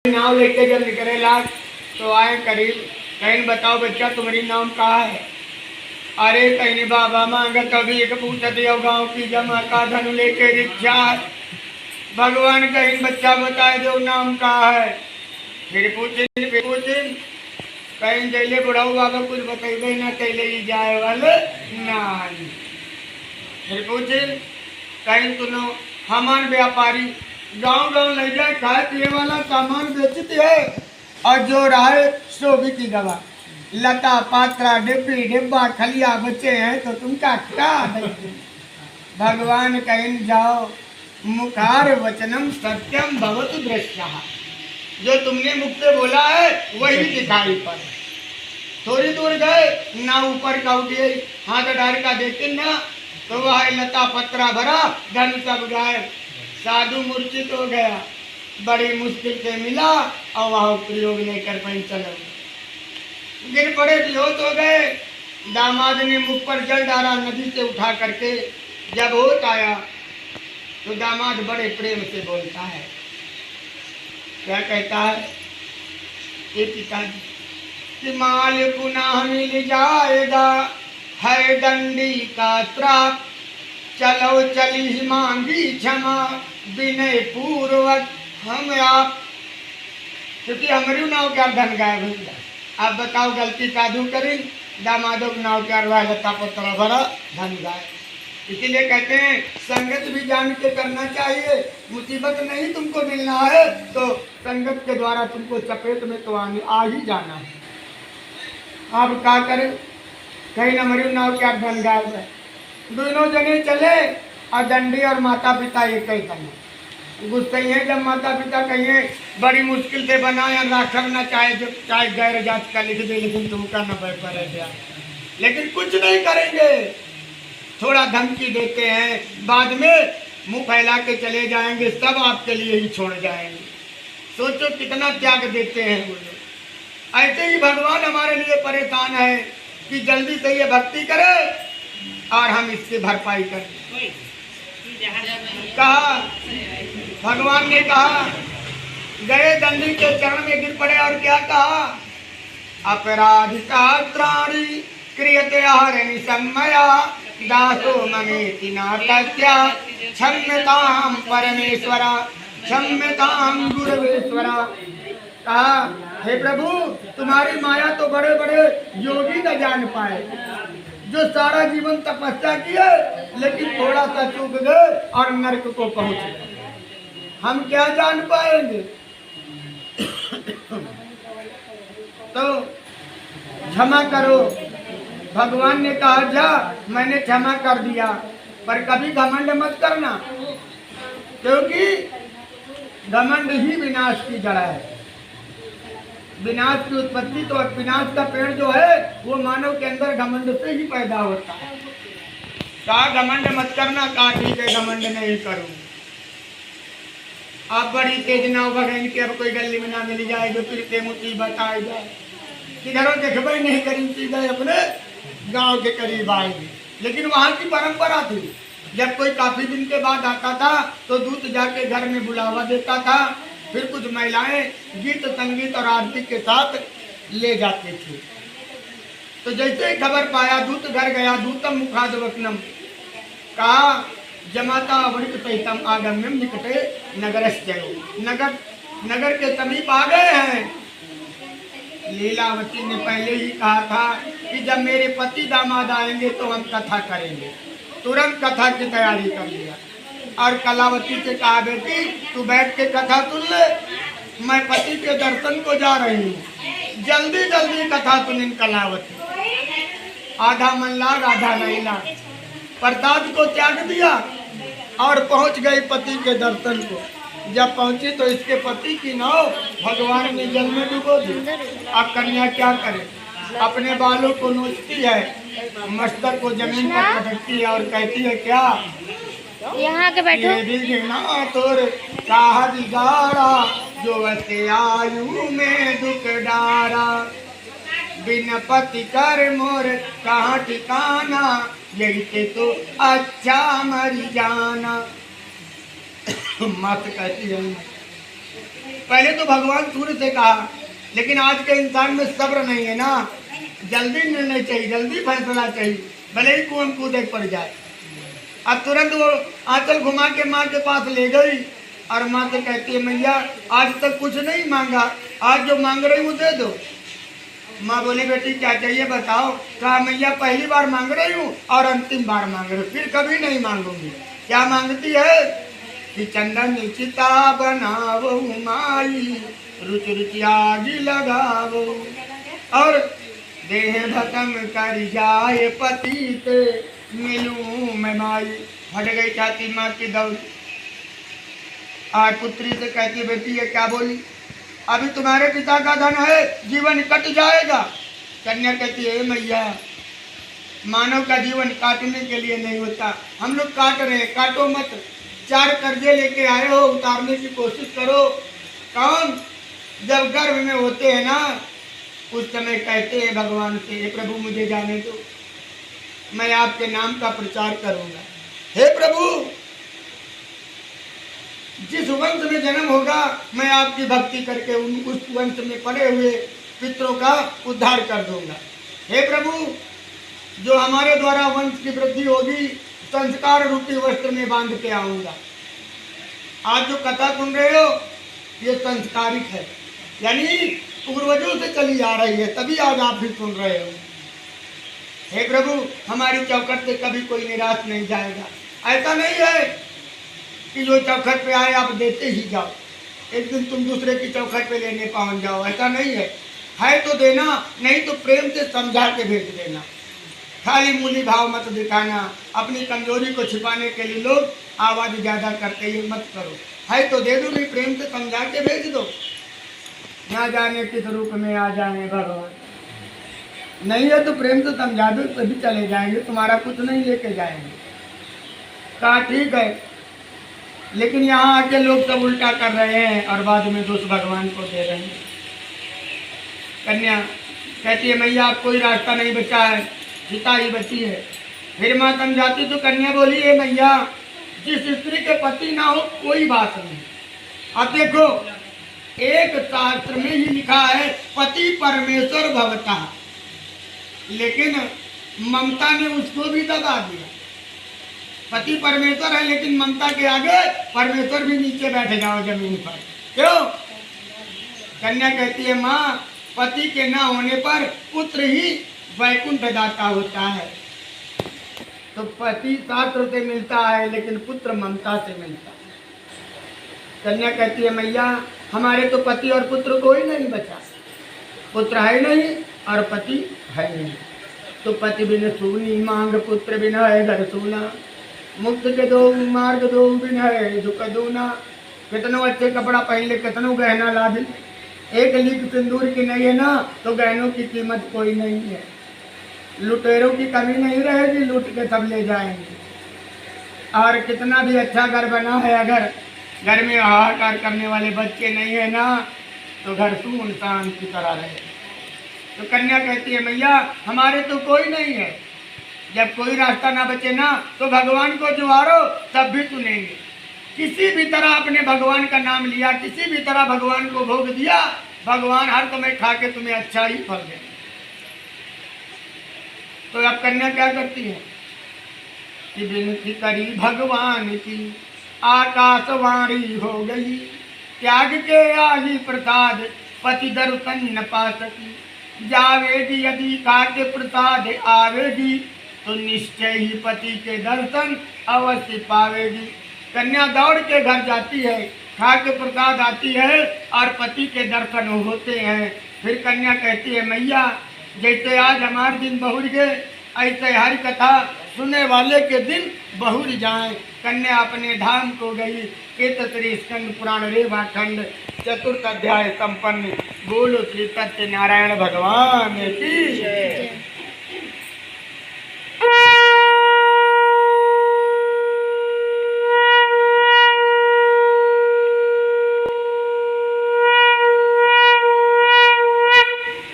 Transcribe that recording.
नाव लेके जब निकले लाग तो आए करीब। कहीं बताओ बच्चा तुम्हारी नाम कहा है? अरे कहीं बाबा मांगा कभी एक पूछ दिया गाँव की जमा का धन लेके रिक्शा। भगवान कहीं बच्चा बताए दो नाम कहा है। फिर पूछे कहीं जैले बुढ़ाऊ बाबा कुछ बतेबे ना तैले ही जाए वाले नानी। फिर पूछे कहीं सुनो हमान व्यापारी गांव गांव ले जाए खाए पिए वाला सामान बेचते है और जो रहा सो भी की दवा लता पात्रा डिब्बी डिब्बा खलिया बच्चे हैं तो तुमका क्या भगवान कहीं जाओ मुखार वचनम सत्यम भवतु दृश्यः। जो तुमने मुख से बोला है वही दिखाई पड़े। थोड़ी दूर गए ना ऊपर का उठिए हाथ डार का देखे ना तो वह लता पत्रा भरा धन सब गायब। साधु मूर्छित हो गया, बड़ी मुश्किल से मिला और वह प्रयोग लेकर कहीं चले गिर पड़े, बेहोश हो गए। दामाद ने मुख पर जल डाला नदी से उठा करके। जब होश आया तो दामाद बड़े प्रेम से बोलता है, क्या कहता है? ये पिताजी कि माल पुनः मिल जाएगा है दंडी का श्राप। चलो चली मांगी क्षमा विनय पूर्वक हम आप। क्योंकि हमारी नाव क्या धन गायब हो गया। आप बताओ गलती साधु करी दामादों की नाव क्या लता पत्रा भरा धन गायब। इसीलिए कहते हैं संगत भी जान के करना चाहिए। मुसीबत नहीं तुमको मिलना है तो संगत के द्वारा तुमको चपेट में तो आ ही जाना है। आप क्या करें? कहीं न मरी नाव क्या धन गायब है। दोनों जने चले और दंडी और माता पिता एक ही समय गुस्से हैं। जब माता पिता कहिए बड़ी मुश्किल से बनाए राखब ना चाहे गैर जात का लिख दे लेकिन तुमका न पर गया, लेकिन कुछ नहीं करेंगे। थोड़ा धमकी देते हैं, बाद में मुंह फैला के चले जाएंगे, सब आपके लिए ही छोड़ जाएंगे। सोचो कितना त्याग देते हैं वो लोग। ऐसे ही भगवान हमारे लिए परेशान है कि जल्दी से ये भक्ति करे और हम इसकी भरपाई करें। कहा भगवान ने कहा गए दंडी के चरण में गिर पड़े और क्या कहा? अपराधिता त्राणी क्रियते हरनि सम्मया दासो ममेति नाटस्या क्षम्यतां परमेश्वरा क्षम्यतां गुरवेश्वरा। कहा हे प्रभु तुम्हारी माया तो बड़े बड़े योगी न जान पाए, जो सारा जीवन तपस्या किए लेकिन थोड़ा सा चूक गए और नरक को पहुंच गए। हम क्या जान पाएंगे? तो क्षमा करो। भगवान ने कहा जा मैंने क्षमा कर दिया, पर कभी घमंड मत करना, क्योंकि घमंड ही विनाश की जड़ है। विनाश की उत्पत्ति तो विनाश का पेड़ जो है वो मानव के अंदर घमंड से ही पैदा होता है। कहा घमंड मत करना, कहा ठीक है घमंड नहीं करूं। आप बड़ी तेज नाव बगैन के अब कोई गली में ना मिल जाए जो फिर से मुसीबत आ जाए। किधरों देखबे नहीं करी सीधे अपने गांव के करीब आएंगे। लेकिन वहां की परंपरा थी, जब कोई काफी दिन के बाद आता था तो दूत जाके घर में बुलावा देता था, फिर कुछ महिलाएं गीत संगीत और आरती के साथ ले जाते थे। तो जैसे ही खबर पाया दूत घर गया। दूतम मुखादवक्नम कहा जमाता वणिक सहितम आगम्यम निकटे नगरश्चयो। नगर के समीप आ गए हैं। लीलावती ने पहले ही कहा था कि जब मेरे पति दामाद आएंगे तो हम कथा करेंगे। तुरंत कथा की तैयारी कर लिया और कलावती से कहा बेटी तू बैठ के कथा सुन ले, मैं पति के दर्शन को जा रही हूँ, जल्दी जल्दी कथा सुन। कलावती आधा मन लाग आधा नहीं लाग, प्रसाद को त्याग दिया और पहुंच गई पति के दर्शन को। जब पहुंची तो इसके पति की नाव भगवान ने जल में डुबो दी। अब कन्या क्या करे? अपने बालों को नोचती है, मस्तक को जमीन पर पटकती है और कहती है क्या? यहाँ के बैठो। तोर साहब गारा जो वसे आयु में दुख डारा, बिन पति कर मोर कहाँ ठिकाना, यही तो अच्छा मर जाना। मत कहती है पहले तो भगवान सूर्य से कहा, लेकिन आज के इंसान में सब्र नहीं है ना, जल्दी निर्णय चाहिए, जल्दी फैसला चाहिए, भले ही कुएं कूदे पड़ जाए। अब तुरंत वो आंचल घुमा के माँ के पास ले गई और माँ से कहती है मैया आज तक कुछ नहीं मांगा, आज जो मांग रही हूँ दे दो। माँ बोली बेटी क्या चाहिए बताओ। कहा मैया पहली बार मांग रही हूँ और अंतिम बार मांग रही हूँ, फिर कभी नहीं मांगूंगी। क्या मांगती है कि चंदन चिता बनावो माई, रुचि रुचि आग लगावो, और देह भस्म कर जाए पति ते मिलूं मैं माई। हट गई छाती माँ की दौड़। आज पुत्री से कहती बेटी ये क्या बोली, अभी तुम्हारे पिता का धन है, जीवन कट जाएगा। कन्या कहती है मैया मानव का जीवन काटने के लिए नहीं होता, हम लोग काट रहे हैं, काटो मत। 4 कर्जे लेके आए हो, उतारने की कोशिश करो। कौन? जब गर्भ में होते हैं ना उस समय कहते हैं भगवान से हे प्रभु मुझे जाने दो, मैं आपके नाम का प्रचार करूंगा। हे प्रभु जिस वंश में जन्म होगा मैं आपकी भक्ति करके उस वंश में पड़े हुए पितरों का उद्धार कर दूंगा। हे प्रभु जो हमारे द्वारा वंश की वृद्धि होगी संस्कार रूपी वस्त्र में बांध के आऊंगा। आज जो कथा सुन रहे हो ये संस्कारिक है, यानी पूर्वजों से चली आ रही है, तभी आज आप भी सुन रहे हो। हे प्रभु हमारी चौखट से कभी कोई निराश नहीं जाएगा। ऐसा नहीं है कि जो चौखट पे आए आप देते ही जाओ, एक दिन तुम दूसरे की चौखट पे लेने पहुंच जाओ, ऐसा नहीं है तो देना, नहीं तो प्रेम से समझा के भेज देना। खाली मूली भाव मत दिखाना, अपनी कमजोरी को छिपाने के लिए लोग आवाज ज्यादा करते ही मत करो। है तो दे दो, नहीं प्रेम से समझा के भेज दो। ना जाने किस रूप में आ जाए भगवान, नहीं है तो प्रेम से समझा दो, तभी चले जाएंगे, तुम्हारा कुछ नहीं लेके जाएंगे। कहा ठीक है, लेकिन यहाँ आके लोग सब उल्टा कर रहे हैं और बाद में दोष भगवान को दे रहे हैं। कन्या कहती है मैया आप कोई रास्ता नहीं बचा है, सीता ही बची है। फिर माँ समझाती तो कन्या बोली है मैया जिस स्त्री के पति ना हो कोई बात नहीं। अब देखो एक शास्त्र में ही लिखा है पति परमेश्वर भवता, लेकिन ममता ने उसको भी दबा दिया। पति परमेश्वर है लेकिन ममता के आगे परमेश्वर भी नीचे बैठ जाओ जमीन पर। क्यों? कन्या कहती है माँ पति के ना होने पर पुत्र ही वैकुंठ दाता होता है। तो पति शास्त्र से मिलता है लेकिन पुत्र ममता से मिलता है। कन्या कहती है मैया हमारे तो पति और पुत्र कोई नहीं बचा, पुत्र है नहीं और पति है नहीं। तो पति बिन सूनी मांग पुत्र बिन है घर सूना, मुक्त के दो मार्ग दो बिन है दुख दूना। कितनों अच्छे कपड़ा पहन ले, कितनों गहना ला दे, एक लीक सिंदूर की नहीं है ना तो गहनों की कीमत कोई नहीं है। लुटेरों की कमी नहीं रहेगी, लूट के सब ले जाएंगे। और कितना भी अच्छा घर बना है, अगर घर में हाहाकार करने वाले बच्चे नहीं है ना तो घर सुनसान की तरह रहे। तो कन्या कहती है मैया हमारे तो कोई नहीं है, जब कोई रास्ता ना बचे ना तो भगवान को जुआरो तब भी सुनेंगे। किसी भी तरह अपने भगवान का नाम लिया, किसी भी तरह भगवान को भोग दिया, भगवान हर समय खा के तुम्हें अच्छा ही फल देंगे। तो अब कन्या क्या करती है कि विनती करी भगवान की आकाशवाणी हो गई, त्याग के आही प्रसाद पति दर्शन न पा सकी। जावेगी यदि काके प्रसाद आवेगी तो निश्चय ही पति के दर्शन अवश्य पावेगी। कन्या दौड़ के घर जाती है, खा के प्रसाद आती है और पति के दर्शन होते हैं। फिर कन्या कहती है मैया जैसे आज हमारे दिन बहुर गए ऐसे हर कथा सुनने वाले के दिन बहुर जाए। कन्या अपने धाम को गई। श्री स्कंद पुराण रेवा खंड 4th अध्याय संपन्न। बोलो श्री सत्यनारायण भगवान की जय।